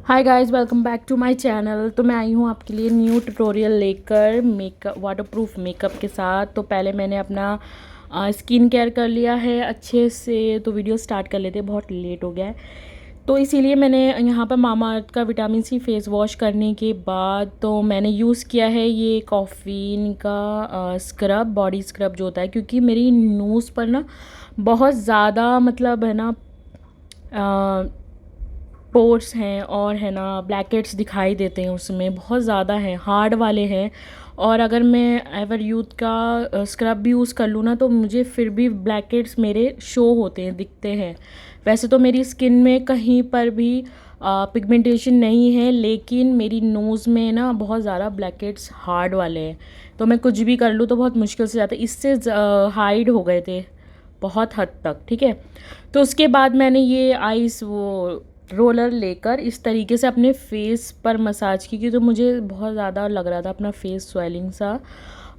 Hi guys, welcome back to my channel. तो मैं आई हूँ आपके लिए न्यू ट्यूटोरियल लेकर मेकअप वाटरप्रूफ मेकअप के साथ। तो पहले मैंने अपना स्किन केयर कर लिया है अच्छे से। तो वीडियो स्टार्ट कर लेते हैं, बहुत लेट हो गया है। तो इसीलिए मैंने यहाँ पर मामाअर्थ का विटामिन सी फेस वॉश करने के बाद तो मैंने यूज़ किया है ये कॉफीन का स्क्रब, बॉडी स्क्रब जो होता है, क्योंकि मेरी नोज़ पर ना बहुत ज़्यादा मतलब है ना पोर्स हैं और है ना ब्लैकेट्स दिखाई देते हैं, उसमें बहुत ज़्यादा हैं, हार्ड वाले हैं। और अगर मैं एवर यूथ का स्क्रब भी यूज़ कर लूँ ना तो मुझे फिर भी ब्लैकेट्स मेरे शो होते हैं, दिखते हैं। वैसे तो मेरी स्किन में कहीं पर भी पिगमेंटेशन नहीं है, लेकिन मेरी नोज़ में ना बहुत ज़्यादा ब्लैकेट्स हार्ड वाले हैं। तो मैं कुछ भी कर लूँ तो बहुत मुश्किल से जाता है, इससे हाइड हो गए थे बहुत हद तक। ठीक है, तो उसके बाद मैंने ये आइस वो रोलर लेकर इस तरीके से अपने फेस पर मसाज की, तो मुझे बहुत ज़्यादा लग रहा था अपना फेस स्वेलिंग सा।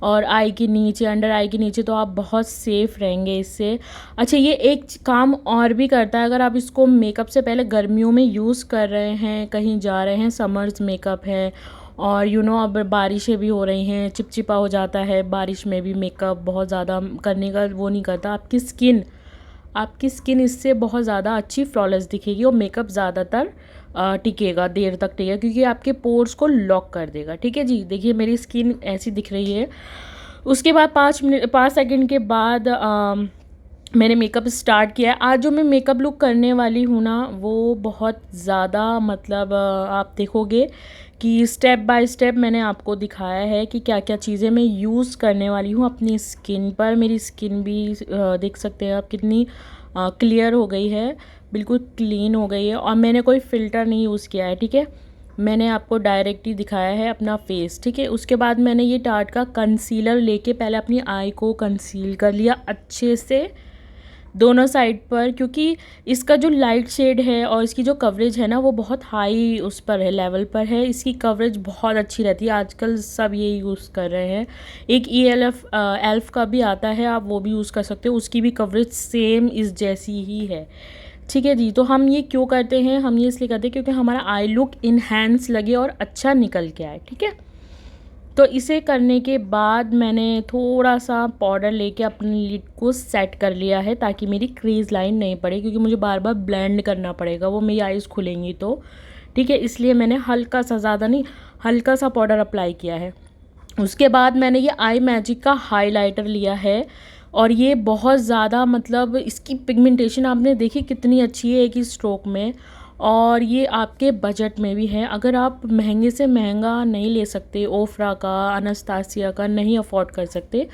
और आई के नीचे, अंडर आई के नीचे तो आप बहुत सेफ़ रहेंगे इससे। अच्छा, ये एक काम और भी करता है, अगर आप इसको मेकअप से पहले गर्मियों में यूज़ कर रहे हैं, कहीं जा रहे हैं, समर्स मेकअप है और अब बारिशें भी हो रही हैं, चिपचिपा हो जाता है बारिश में भी मेकअप, बहुत ज़्यादा करने का वो नहीं करता। आपकी स्किन इससे बहुत ज़्यादा अच्छी फ्लॉलेस दिखेगी और मेकअप ज़्यादातर टिकेगा, देर तक टिकेगा, क्योंकि आपके पोर्स को लॉक कर देगा। ठीक है जी, देखिए मेरी स्किन ऐसी दिख रही है। उसके बाद 5 सेकंड के बाद मैंने मेकअप स्टार्ट किया है। आज जो मैं मेकअप लुक करने वाली हूँ ना, वो बहुत ज़्यादा मतलब आप देखोगे कि स्टेप बाय स्टेप मैंने आपको दिखाया है कि क्या क्या चीज़ें मैं यूज़ करने वाली हूँ अपनी स्किन पर। मेरी स्किन भी देख सकते हैं आप कितनी क्लियर हो गई है, बिल्कुल क्लीन हो गई है, और मैंने कोई फ़िल्टर नहीं यूज़ किया है। ठीक है, मैंने आपको डायरेक्ट ही दिखाया है अपना फेस। ठीक है, उसके बाद मैंने ये टार्ट का कंसीलर लेके पहले अपनी आई को कंसील कर लिया अच्छे से दोनों साइड पर, क्योंकि इसका जो लाइट शेड है और इसकी जो कवरेज है ना, वो बहुत हाई उस पर है, लेवल पर है। इसकी कवरेज बहुत अच्छी रहती है, आजकल सब ये यूज़ कर रहे हैं। एक एल्फ का भी आता है, आप वो भी यूज़ कर सकते हो, उसकी भी कवरेज सेम इस जैसी ही है। ठीक है जी, तो हम ये क्यों करते हैं, हम ये इसलिए करते हैं क्योंकि हमारा आई लुक इन्हेंस लगे और अच्छा निकल के आए। ठीक है, तो इसे करने के बाद मैंने थोड़ा सा पाउडर लेके अपनी लिड को सेट कर लिया है, ताकि मेरी क्रीज लाइन नहीं पड़े, क्योंकि मुझे बार बार ब्लेंड करना पड़ेगा, वो मेरी आईज़ खुलेंगी तो। ठीक है, इसलिए मैंने हल्का सा, ज़्यादा नहीं, हल्का सा पाउडर अप्लाई किया है। उसके बाद मैंने ये आई मैजिक का हाइलाइटर लिया है, और ये बहुत ज़्यादा मतलब इसकी पिगमेंटेशन आपने देखी कितनी अच्छी है एक ही स्ट्रोक में, और ये आपके बजट में भी है। अगर आप महंगे से महंगा नहीं ले सकते, ओफ्रा का, अनस्तासिया का नहीं अफोर्ड कर सकते,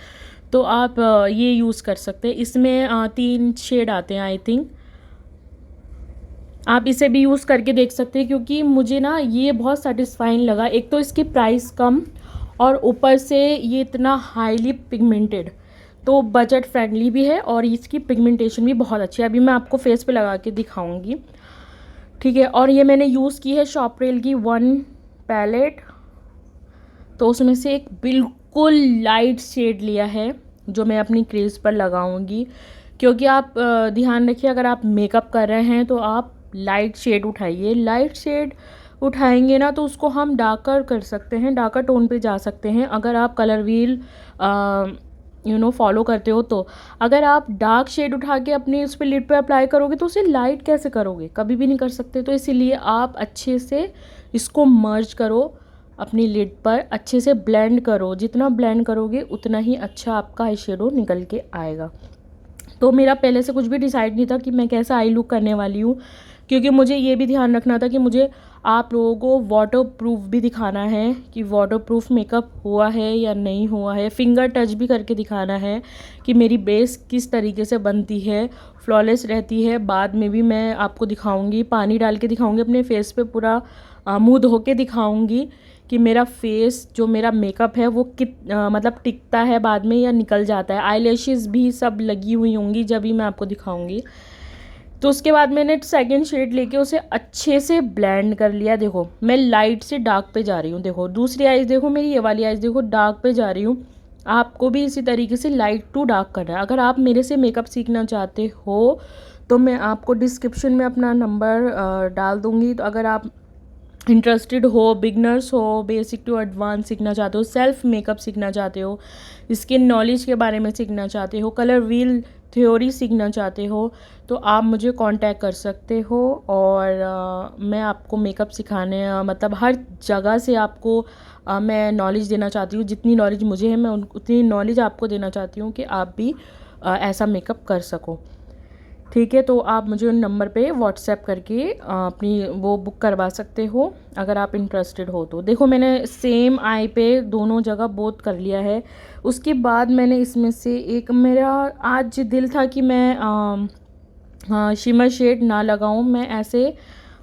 तो आप ये यूज़ कर सकते हैं। इसमें 3 शेड आते हैं आई थिंक, आप इसे भी यूज़ करके देख सकते हैं, क्योंकि मुझे ना ये बहुत सेटिस्फाइंग लगा। एक तो इसकी प्राइस कम, और ऊपर से ये इतना हाईली पिगमेंटेड, तो बजट फ्रेंडली भी है, और इसकी पिगमेंटेशन भी बहुत अच्छी है। अभी मैं आपको फेस पे लगा के दिखाऊंगी। ठीक है, और ये मैंने यूज़ की है शॉपरेल की 1 पैलेट, तो उसमें से एक बिल्कुल लाइट शेड लिया है जो मैं अपनी क्रीज पर लगाऊंगी। क्योंकि आप ध्यान रखिए, अगर आप मेकअप कर रहे हैं तो आप लाइट शेड उठाइए। लाइट शेड उठाएंगे ना तो उसको हम डार्कर कर सकते हैं, डार्कर टोन पे जा सकते हैं, अगर आप कलर व्हील फॉलो करते हो तो। अगर आप डार्क शेड उठा के अपने उस पर लिड पे अप्लाई करोगे तो उसे लाइट कैसे करोगे, कभी भी नहीं कर सकते। तो इसीलिए आप अच्छे से इसको मर्ज करो, अपनी लिड पर अच्छे से ब्लेंड करो, जितना ब्लेंड करोगे उतना ही अच्छा आपका आई शेडो निकल के आएगा। तो मेरा पहले से कुछ भी डिसाइड नहीं था कि मैं कैसा आई लुक करने वाली हूँ, क्योंकि मुझे ये भी ध्यान रखना था कि मुझे आप लोगों को वाटर प्रूफ भी दिखाना है कि वाटर प्रूफ मेकअप हुआ है या नहीं हुआ है। फिंगर टच भी करके दिखाना है कि मेरी बेस किस तरीके से बनती है, फ्लॉलेस रहती है। बाद में भी मैं आपको दिखाऊंगी, पानी डाल के दिखाऊंगी अपने फेस पे, पूरा मुँह धो के दिखाऊंगी कि मेरा फेस जो मेरा मेकअप है वो मतलब टिकता है बाद में या निकल जाता है। आईलैशेस भी सब लगी हुई होंगी जब भी मैं आपको दिखाऊंगी। तो उसके बाद मैंने सेकंड शेड लेके उसे अच्छे से ब्लेंड कर लिया। देखो मैं लाइट से डार्क पे जा रही हूँ, देखो दूसरी आइज़ देखो, मेरी ये वाली आइज़ देखो, डार्क पे जा रही हूँ। आपको भी इसी तरीके से लाइट टू डार्क करना है। अगर आप मेरे से मेकअप सीखना चाहते हो तो मैं आपको डिस्क्रिप्शन में अपना नंबर डाल दूँगी, तो अगर आप इंटरेस्टेड हो, बिगनर्स हो, बेसिक टू एडवांस सीखना चाहते हो, सेल्फ मेकअप सीखना चाहते हो, स्किन नॉलेज के बारे में सीखना चाहते हो, कलर व्हील थ्योरी सीखना चाहते हो, तो आप मुझे कांटेक्ट कर सकते हो। और मैं आपको मेकअप सिखाने मतलब हर जगह से आपको मैं नॉलेज देना चाहती हूँ। जितनी नॉलेज मुझे है मैं उतनी नॉलेज आपको देना चाहती हूँ कि आप भी ऐसा मेकअप कर सको। ठीक है, तो आप मुझे उन नंबर पे व्हाट्सएप करके अपनी वो बुक करवा सकते हो अगर आप इंटरेस्टेड हो तो। देखो मैंने सेम आई पे दोनों जगह बोथ कर लिया है। उसके बाद मैंने इसमें से एक, मेरा आज दिल था कि मैं हाँ शिमर शेड ना लगाऊं, मैं ऐसे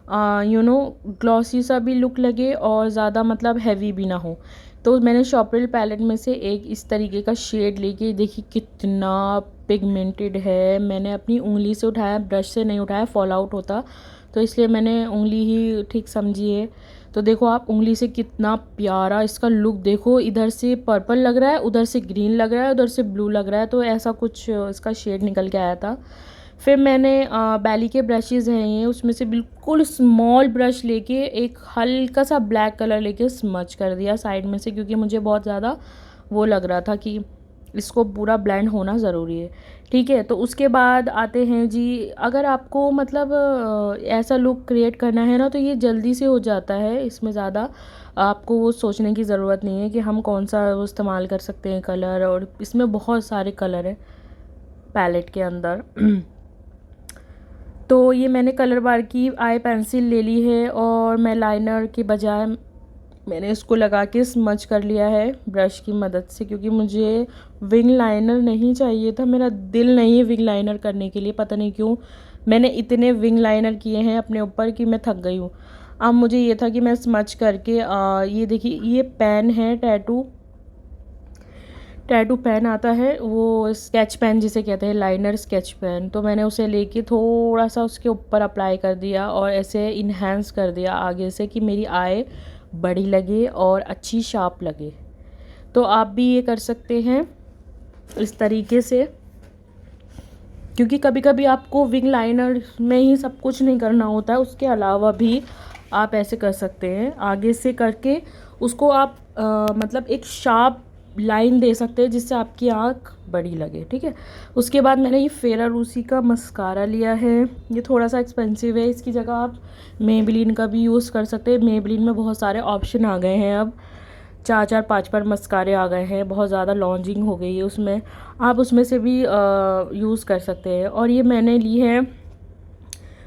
ग्लॉसी सा भी लुक लगे और ज़्यादा मतलब हैवी भी ना हो। तो मैंने शॉपरिल पैलेट में से एक इस तरीके का शेड लेके, देखिए कितना पिगमेंटेड है। मैंने अपनी उंगली से उठाया, ब्रश से नहीं उठाया, फॉल आउट होता, तो इसलिए मैंने उंगली ही ठीक समझी है। तो देखो आप उंगली से कितना प्यारा इसका लुक देखो, इधर से पर्पल लग रहा है, उधर से ग्रीन लग रहा है, उधर से ब्लू लग रहा है, तो ऐसा कुछ इसका शेड निकल के आया था। फिर मैंने बैली के ब्रशेज़ हैं ये, उसमें से बिल्कुल स्मॉल ब्रश लेके एक हल्का सा ब्लैक कलर लेके स्मच कर दिया साइड में से, क्योंकि मुझे बहुत ज़्यादा वो लग रहा था कि इसको पूरा ब्लेंड होना ज़रूरी है। ठीक है, तो उसके बाद आते हैं जी, अगर आपको मतलब ऐसा लुक क्रिएट करना है ना, तो ये जल्दी से हो जाता है। इसमें ज़्यादा आपको वो सोचने की ज़रूरत नहीं है कि हम कौन सा वो इस्तेमाल कर सकते हैं कलर, और इसमें बहुत सारे कलर हैं पैलेट के अंदर। तो ये मैंने कलर बार की आई पेंसिल ले ली है और मैं लाइनर के बजाय मैंने इसको लगा के स्मच कर लिया है ब्रश की मदद से, क्योंकि मुझे विंग लाइनर नहीं चाहिए था। मेरा दिल नहीं है विंग लाइनर करने के लिए, पता नहीं क्यों मैंने इतने विंग लाइनर किए हैं अपने ऊपर कि मैं थक गई हूँ। अब मुझे ये था कि मैं स्मच करके ये देखिए, ये पेन है, टैटू पेन आता है, वो स्केच पेन जिसे कहते हैं, लाइनर स्केच पेन। तो मैंने उसे लेके थोड़ा सा उसके ऊपर अप्लाई कर दिया और ऐसे इन्हेंस कर दिया आगे से कि मेरी आई बड़ी लगे और अच्छी शार्प लगे। तो आप भी ये कर सकते हैं इस तरीके से, क्योंकि कभी कभी आपको विंग लाइनर में ही सब कुछ नहीं करना होता है, उसके अलावा भी आप ऐसे कर सकते हैं आगे से करके उसको आप मतलब एक शार्प लाइन दे सकते हैं जिससे आपकी आँख बड़ी लगे। ठीक है, उसके बाद मैंने ये फेरा रूसी का मस्कारा लिया है। ये थोड़ा सा एक्सपेंसिव है, इसकी जगह आप मेबेलिन का भी यूज़ कर सकते हैं। मेबेलिन में बहुत सारे ऑप्शन आ गए हैं, अब 4-4 5-5 मस्कारे आ गए हैं, बहुत ज़्यादा लॉन्चिंग हो गई है उसमें, आप उसमें से भी यूज़ कर सकते हैं। और ये मैंने ली है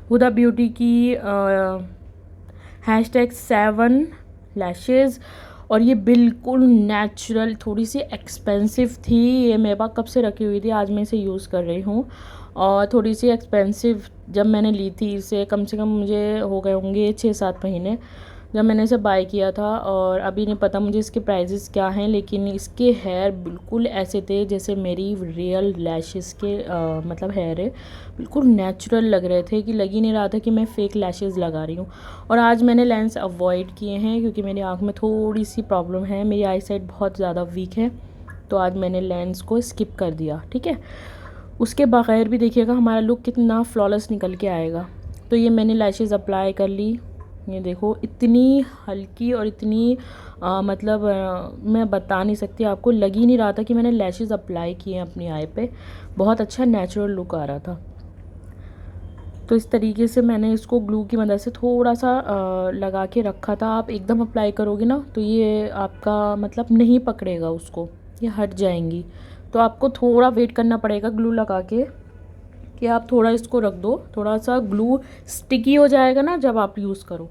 हुदा ब्यूटी की #7 लैशेज़, और ये बिल्कुल नेचुरल, थोड़ी सी एक्सपेंसिव थी, ये मेरे पास कब से रखी हुई थी, आज मैं इसे यूज़ कर रही हूँ। और थोड़ी सी एक्सपेंसिव जब मैंने ली थी इसे, कम से कम मुझे हो गए होंगे 6-7 महीने जब मैंने इसे बाय किया था, और अभी नहीं पता मुझे इसके प्राइजेस क्या हैं, लेकिन इसके हेयर बिल्कुल ऐसे थे जैसे मेरी रियल लैशेज़ के मतलब हेयर है, बिल्कुल नेचुरल लग रहे थे, कि लग ही नहीं रहा था कि मैं फ़ेक लैशेज़ लगा रही हूँ। और आज मैंने लेंस अवॉइड किए हैं क्योंकि मेरी आँख में थोड़ी सी प्रॉब्लम है, मेरी आई साइट बहुत ज़्यादा वीक है, तो आज मैंने लेंस को स्किप कर दिया। ठीक है, उसके बगैर भी देखिएगा हमारा लुक कितना फ्लॉलेस निकल के आएगा। तो ये मैंने लैशेज़ अप्लाई कर ली, ये देखो इतनी हल्की और इतनी मतलब मैं बता नहीं सकती आपको, लग ही नहीं रहा था कि मैंने लैशेज़ अप्लाई किए हैं अपनी आई पे, बहुत अच्छा नेचुरल लुक आ रहा था। तो इस तरीके से मैंने इसको ग्लू की मदद से थोड़ा सा लगा के रखा था। आप एकदम अप्लाई करोगे ना तो ये आपका मतलब नहीं पकड़ेगा उसको, ये हट जाएंगी, तो आपको थोड़ा वेट करना पड़ेगा ग्लू लगा के, कि आप थोड़ा इसको रख दो, थोड़ा सा ग्लू स्टिकी हो जाएगा ना जब आप यूज़ करो।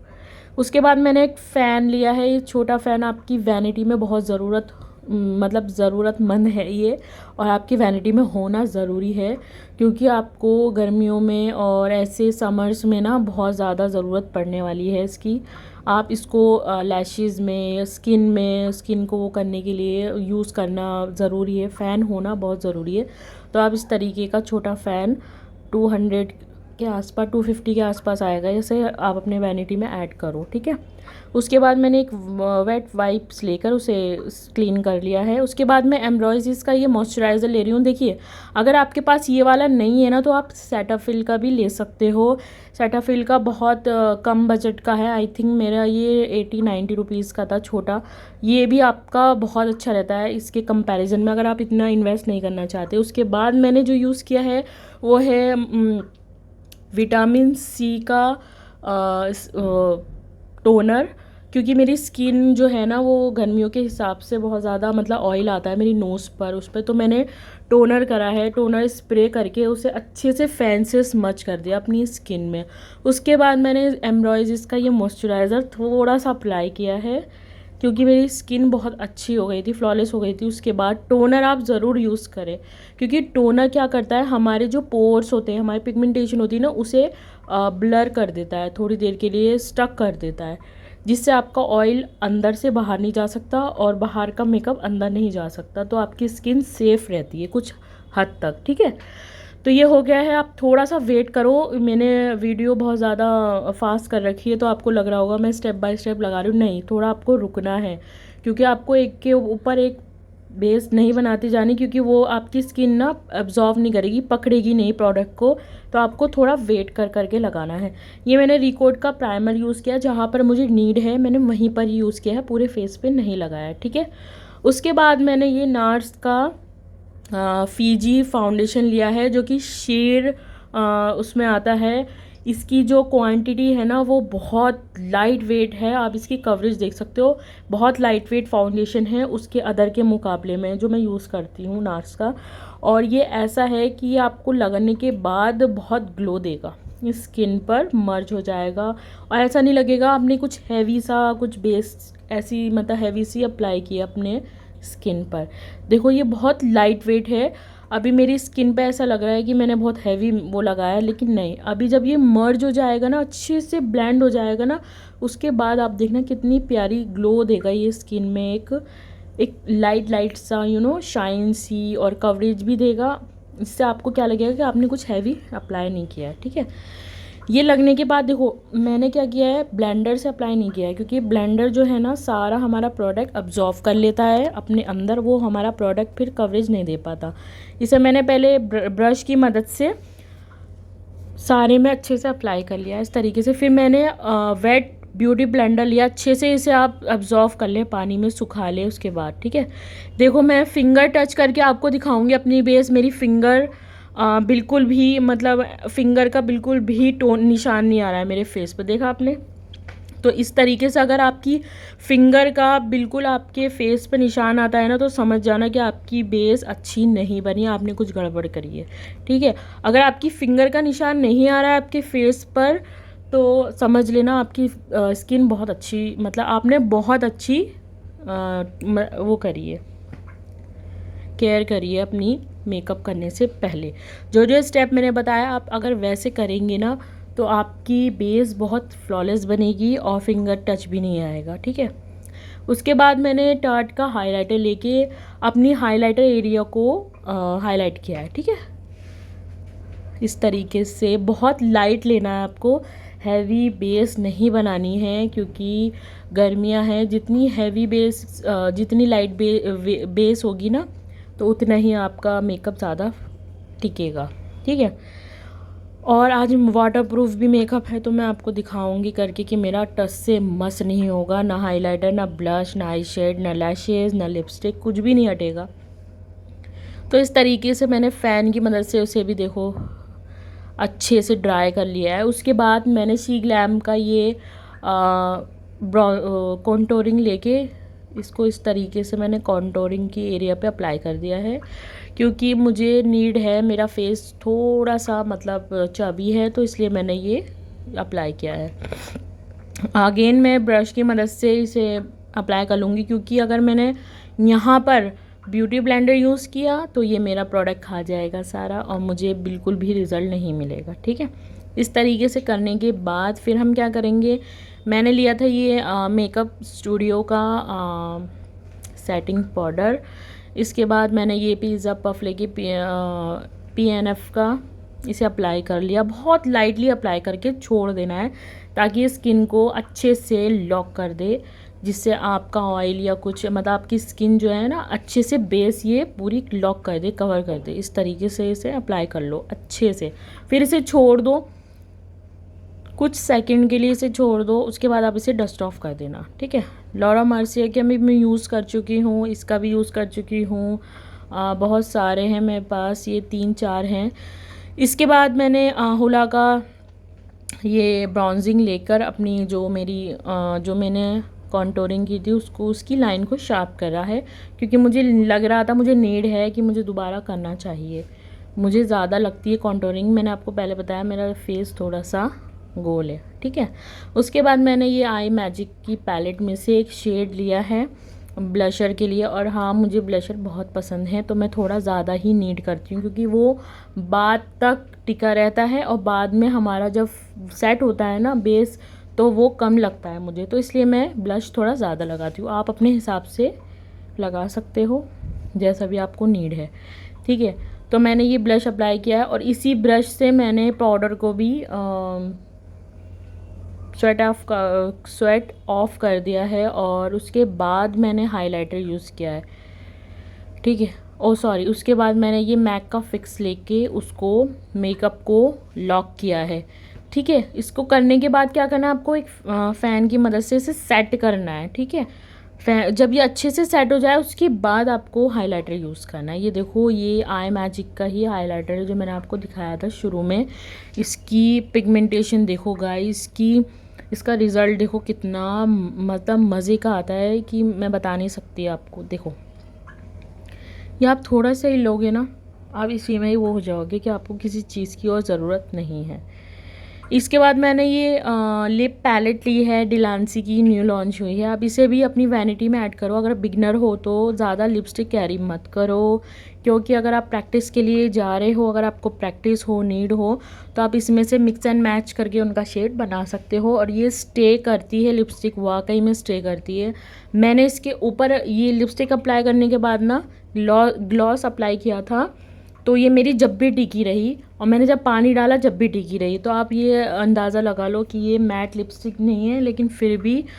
उसके बाद मैंने एक फ़ैन लिया है, ये छोटा फ़ैन आपकी वैनिटी में बहुत ज़रूरतमंद है ये, और आपकी वैनिटी में होना ज़रूरी है, क्योंकि आपको गर्मियों में और ऐसे समर्स में ना बहुत ज़्यादा ज़रूरत पड़ने वाली है इसकी। आप इसको लैशेज़ में, स्किन को वो करने के लिए यूज़ करना ज़रूरी है, फ़ैन होना बहुत ज़रूरी है। तो आप इस तरीके का छोटा फ़ैन 200 के आसपास 250 के आसपास आएगा, जैसे आप अपने वैनिटी में ऐड करो, ठीक है। उसके बाद मैंने एक वेट वाइप्स लेकर उसे क्लीन कर लिया है। उसके बाद मैं एम्ब्रॉयज़ का ये मॉइस्चराइज़र ले रही हूँ। देखिए, अगर आपके पास ये वाला नहीं है ना तो आप सेटाफिल का भी ले सकते हो। सेटाफिल का बहुत कम बजट का है, आई थिंक मेरा ये 80-90 रुपीज़ का था छोटा। ये भी आपका बहुत अच्छा रहता है इसके कंपैरिजन में, अगर आप इतना इन्वेस्ट नहीं करना चाहते। उसके बाद मैंने जो यूज़ किया है वो है विटामिन सी का टोनर, क्योंकि मेरी स्किन जो है ना वो गर्मियों के हिसाब से बहुत ज़्यादा मतलब ऑयल आता है मेरी नोज़ पर, उस पर, तो मैंने टोनर करा है। टोनर स्प्रे करके उसे अच्छे से फैन से स्मच कर दिया अपनी स्किन में। उसके बाद मैंने एम्ब्रॉयज़ का ये मॉइस्चराइज़र थोड़ा सा अप्लाई किया है, क्योंकि मेरी स्किन बहुत अच्छी हो गई थी, फ्लॉलेस हो गई थी। उसके बाद टोनर आप ज़रूर यूज़ करें, क्योंकि टोनर क्या करता है, हमारे जो पोर्स होते हैं, हमारी पिगमेंटेशन होती है ना, उसे ब्लर कर देता है, थोड़ी देर के लिए स्टक कर देता है, जिससे आपका ऑयल अंदर से बाहर नहीं जा सकता और बाहर का मेकअप अंदर नहीं जा सकता, तो आपकी स्किन सेफ़ रहती है कुछ हद तक, ठीक है। तो ये हो गया है, आप थोड़ा सा वेट करो। मैंने वीडियो बहुत ज़्यादा फास्ट कर रखी है तो आपको लग रहा होगा मैं स्टेप बाय स्टेप लगा रही हूँ, नहीं, थोड़ा आपको रुकना है, क्योंकि आपको एक के ऊपर एक बेस नहीं बनाती जानी, क्योंकि वो आपकी स्किन ना एब्जॉर्व नहीं करेगी, पकड़ेगी नहीं प्रोडक्ट को, तो आपको थोड़ा वेट कर करके लगाना है। ये मैंने रिकोड का प्राइमर यूज़ किया, जहाँ पर मुझे नीड है मैंने वहीं पर यूज़ किया है, पूरे फेस पे नहीं लगाया, ठीक है। उसके बाद मैंने ये नार्स का फीजी फाउंडेशन लिया है, जो कि शेड उसमें आता है। इसकी जो क्वांटिटी है ना वो बहुत लाइट वेट है, आप इसकी कवरेज देख सकते हो, बहुत लाइट वेट फाउंडेशन है उसके अदर के मुकाबले में जो मैं यूज़ करती हूँ नार्स का। और ये ऐसा है कि आपको लगने के बाद बहुत ग्लो देगा, स्किन पर मर्ज हो जाएगा, और ऐसा नहीं लगेगा आपने कुछ हैवी सा, कुछ बेस ऐसी मतलब हैवी सी अप्लाई की अपने स्किन पर। देखो ये बहुत लाइट वेट है। अभी मेरी स्किन पे ऐसा लग रहा है कि मैंने बहुत हैवी वो लगाया, लेकिन नहीं, अभी जब ये मर्ज हो जाएगा ना, अच्छे से ब्लेंड हो जाएगा ना, उसके बाद आप देखना कितनी प्यारी ग्लो देगा ये स्किन में, एक लाइट लाइट सा शाइन सी, और कवरेज भी देगा। इससे आपको क्या लगेगा कि आपने कुछ हैवी अप्लाई नहीं किया है, ठीक है। ये लगने के बाद देखो मैंने क्या किया है, ब्लेंडर से अप्लाई नहीं किया है, क्योंकि ब्लेंडर जो है ना सारा हमारा प्रोडक्ट अब्जॉर्व कर लेता है अपने अंदर, वो हमारा प्रोडक्ट फिर कवरेज नहीं दे पाता। इसे मैंने पहले ब्रश की मदद से सारे में अच्छे से अप्लाई कर लिया इस तरीके से। फिर मैंने वेट ब्यूटी ब्लेंडर लिया, अच्छे से इसे आप अब्जॉर्व कर लें, पानी में सुखा लें उसके बाद, ठीक है। देखो मैं फिंगर टच करके आपको दिखाऊंगी अपनी बेस, मेरी फिंगर बिल्कुल भी मतलब फिंगर का बिल्कुल भी टोन निशान नहीं आ रहा है मेरे फेस पे, देखा आपने। तो इस तरीके से अगर आपकी फिंगर का बिल्कुल आपके फेस पे निशान आता है ना, तो समझ जाना कि आपकी बेस अच्छी नहीं बनी, आपने कुछ गड़बड़ करी है, ठीक है। अगर आपकी फिंगर का निशान नहीं आ रहा है आपके फेस पर, तो समझ लेना आपकी स्किन बहुत अच्छी, मतलब आपने बहुत अच्छी वो करी है, केयर करिए अपनी मेकअप करने से पहले। जो जो स्टेप मैंने बताया आप अगर वैसे करेंगे ना, तो आपकी बेस बहुत फ्लॉलेस बनेगी और फिंगर टच भी नहीं आएगा, ठीक है। उसके बाद मैंने टार्ट का हाइलाइटर लेके अपनी हाइलाइटर एरिया को हाईलाइट किया है, ठीक है। इस तरीके से बहुत लाइट लेना है आपको, हैवी बेस नहीं बनानी है, क्योंकि गर्मियां हैं, जितनी हैवी बेस जितनी लाइट बेस होगी ना, तो उतना ही आपका मेकअप ज़्यादा टिकेगा, ठीक है। और आज वाटरप्रूफ भी मेकअप है, तो मैं आपको दिखाऊंगी करके कि मेरा टच से मस नहीं होगा, ना हाइलाइटर, ना ब्लश, ना आई शेड, ना लैशेज़, ना लिपस्टिक, कुछ भी नहीं हटेगा। तो इस तरीके से मैंने फ़ैन की मदद से उसे भी देखो अच्छे से ड्राई कर लिया है। उसके बाद मैंने सी ग्लैम का ये कॉन्टोरिंग लेके इसको इस तरीके से मैंने कॉन्टोरिंग की एरिया पे अप्लाई कर दिया है, क्योंकि मुझे नीड है, मेरा फेस थोड़ा सा मतलब चबी है, तो इसलिए मैंने ये अप्लाई किया है। अगेन मैं ब्रश की मदद से इसे अप्लाई कर लूँगी, क्योंकि अगर मैंने यहाँ पर ब्यूटी ब्लेंडर यूज़ किया तो ये मेरा प्रोडक्ट खा जाएगा सारा और मुझे बिल्कुल भी रिज़ल्ट नहीं मिलेगा, ठीक है। इस तरीके से करने के बाद फिर हम क्या करेंगे, मैंने लिया था ये मेकअप स्टूडियो का सेटिंग पाउडर। इसके बाद मैंने ये पिज़्ज़ा पफ लेके PNF का इसे अप्लाई कर लिया। बहुत लाइटली अप्लाई करके छोड़ देना है ताकि ये स्किन को अच्छे से लॉक कर दे, जिससे आपका ऑयल या कुछ मतलब आपकी स्किन जो है ना अच्छे से बेस ये पूरी लॉक कर दे, कवर कर दे। इस तरीके से इसे अप्लाई कर लो अच्छे से, फिर इसे छोड़ दो कुछ सेकंड के लिए, इसे छोड़ दो। उसके बाद आप इसे डस्ट ऑफ कर देना, ठीक है। लॉरा मर्सिया के अभी मैं यूज़ कर चुकी हूँ, इसका भी यूज़ कर चुकी हूँ। बहुत सारे हैं मेरे पास, ये 3-4 हैं। इसके बाद मैंने हुला का ये ब्राउजिंग लेकर अपनी जो मेरी जो मैंने कॉन्टोरिंग की थी उसको, उसकी लाइन को शार्प करा है, क्योंकि मुझे लग रहा था, मुझे नीड है कि मुझे दोबारा करना चाहिए। मुझे ज़्यादा लगती है कॉन्टोरिंग, मैंने आपको पहले बताया मेरा फेस थोड़ा सा गोल है, ठीक है। उसके बाद मैंने ये आई मैजिक की पैलेट में से एक शेड लिया है ब्लशर के लिए, और हाँ मुझे ब्लशर बहुत पसंद है तो मैं थोड़ा ज़्यादा ही नीड करती हूँ, क्योंकि वो बाद तक टिका रहता है और बाद में हमारा जब सेट होता है ना बेस तो वो कम लगता है मुझे, तो इसलिए मैं ब्लश थोड़ा ज़्यादा लगाती हूँ। आप अपने हिसाब से लगा सकते हो जैसा भी आपको नीड है, ठीक है। तो मैंने ये ब्लश अप्लाई किया है और इसी ब्रश से मैंने पाउडर को भी स्वेट ऑफ कर दिया है, और उसके बाद मैंने हाइलाइटर यूज़ किया है, ठीक है। ओ सॉरी, उसके बाद मैंने ये मैक का फिक्स लेके उसको मेकअप को लॉक किया है, ठीक है। इसको करने के बाद क्या करना है आपको, एक फ़ैन की मदद से इसे सेट करना है, ठीक है। जब ये अच्छे से सेट हो जाए उसके बाद आपको हाइलाइटर यूज़ करना है। ये देखो, ये आई मैजिक का ही हाइलाइटर है जो मैंने आपको दिखाया था शुरू में। इसकी पिगमेंटेशन देखो गाइस, इसका रिज़ल्ट देखो कितना मतलब मज़े का आता है कि मैं बता नहीं सकती आपको। देखो, ये आप थोड़ा सा ही लोगे ना, आप इसी में ही वो हो जाओगे कि आपको किसी चीज़ की और ज़रूरत नहीं है। इसके बाद मैंने ये लिप पैलेट ली है, डिलांसी की न्यू लॉन्च हुई है। आप इसे भी अपनी वैनिटी में ऐड करो। अगर बिगनर हो तो ज़्यादा लिपस्टिक कैरी मत करो, क्योंकि अगर आप प्रैक्टिस के लिए जा रहे हो, अगर आपको प्रैक्टिस हो, नीड हो, तो आप इसमें से मिक्स एंड मैच करके उनका शेड बना सकते हो। और ये स्टे करती है लिपस्टिक, वाकई में स्टे करती है। मैंने इसके ऊपर ये लिपस्टिक अप्लाई करने के बाद ना ग्लॉस अप्लाई किया था, तो ये मेरी जब भी टिकी रही, और मैंने जब पानी डाला जब भी टिकी रही। तो आप ये अंदाज़ा लगा लो कि ये मैट लिपस्टिक नहीं है, लेकिन फिर भी